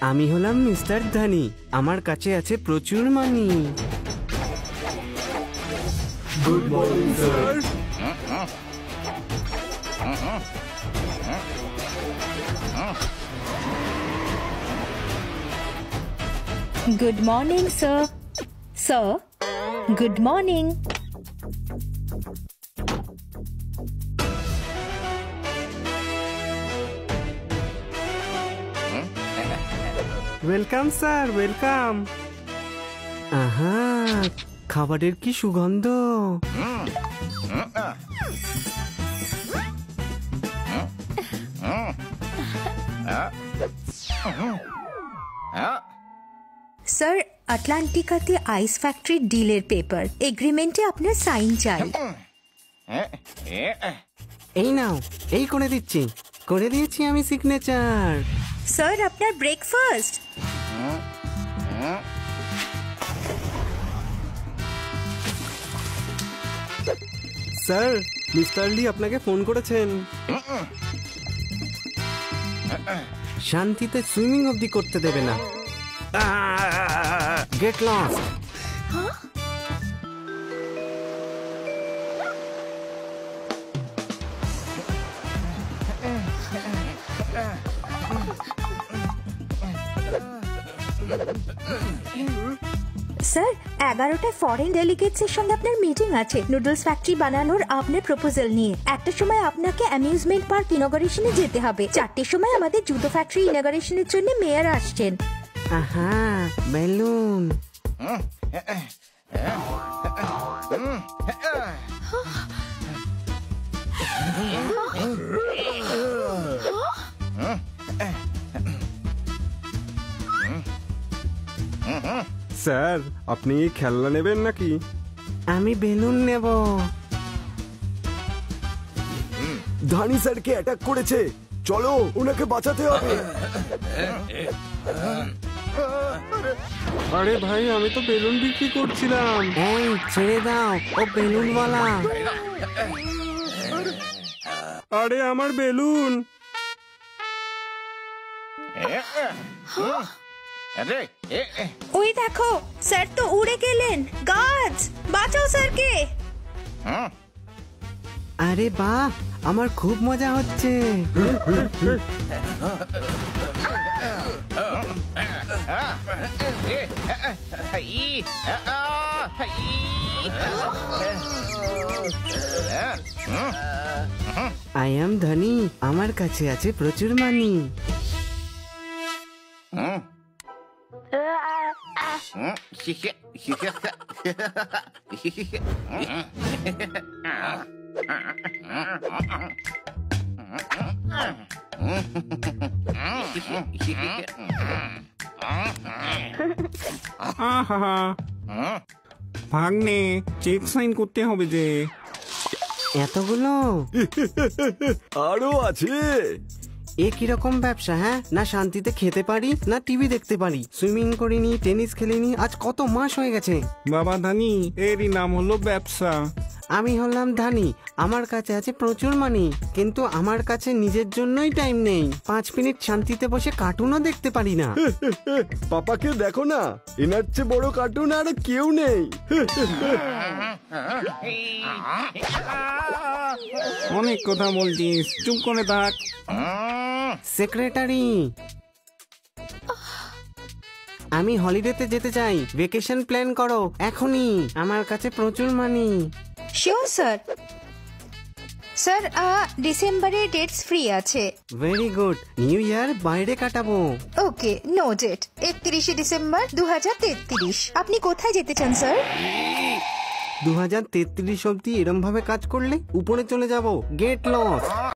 আমি হলাম মিস্টার ধনী, আমার কাছে আছে প্রচুর money. Good morning sir. Good morning, sir. Sir, good morning. Welcome sir, welcome. আহা, খাবারের কি সুগন্ধ। স্যার, আটলান্টিকাতে আইস ফ্যাক্টরি ডিলের পেপার, এগ্রিমেন্টে আপনার সাইন চাই। এই নাও, এই করে দিচ্ছি, করে দিয়েছি আমি সিগনেচার। স্যার, আপনার ব্রেকফাস্ট। স্যার, মিস্টার লি আপনাকে ফোন করেছেন। শান্তিতে সুইমিং অবধি করতে দেবে না। Get lost. স্যার, 11টায় ফরেন ডেলিগেটস এর সঙ্গে আপনার মিটিং আছে নুডলস ফ্যাক্টরি বানানোর আপনার প্রপোজাল নিয়ে। 1টার সময় আপনাকে অ্যামিউজমেন্ট পার্ক ইনগরেশনে যেতে হবে। 4টের সময় আমাদের জুতো ফ্যাক্টরি ইনগরেশনের জন্য মেয়র আসছেন। আহা, বেলুন। স্যার, আপনি খেলনা নেবেন নাকি? আমি বেলুন নেব। ধানি স্যারকে অ্যাটাক করেছে, চলো ওনাকে বাঁচাতে হবে। আরে ভাই, আমি তো বেলুন বিক্রি করছিলাম। এই ছেড়ে দাও, ও বেলুনওয়ালা। আরে আমার বেলুন। ওই দেখো, স্যার তো উড়ে গেলেন। গাছ, বাঁচাও স্যারকে। আরে বাহ, আমার খুব মজা হচ্ছে। আই এম ধনী, আমার কাছে আছে প্রচুর মানি। ভাগ্নে, চেক সাইন করতে হবে যে। এতগুলো? আরো আছে। এ কিরকম ব্যবসা? হ্যাঁ, না শান্তিতে খেতে পারি, না টিভি দেখতে পারি। সুইমিং করিনি, টেনিস খেলিনি, আজ কত মাস হয়ে গেছে। বাবা ধানি, এরই নাম হলো ব্যবসা। আমি হলাম ধানি, আমার কাছে আছে প্রচুর মানি, কিন্তু আমার কাছে নিজের জন্যই টাইম নেই। 5 মিনিট শান্তিতে বসে কার্টুনও দেখতে পারি না। পাপাকে দেখো না, এনার চেয়ে বড় কার্টুন আর কেউ নেই। অনেক কথা বলছিস, চুপ করে থাক। সেক্রেটারি, আমি হলিডেতে যেতে চাই, ভেকেশন প্ল্যান করো এখনই। আমার কাছে প্রচুর মানি। Sure sir. স্যার, ডিসেম্বরে ডেটস ফ্রি আছে। ভেরি গুড, নিউ ইয়ার বাইরে কাটাবো। Okay, noted. 31শে ডিসেম্বর 2033। আপনি কোথায় যেতে চান স্যার? 2033 অব্দি এরম ভাবে কাজ করলে উপরে চলে যাব। Get loss.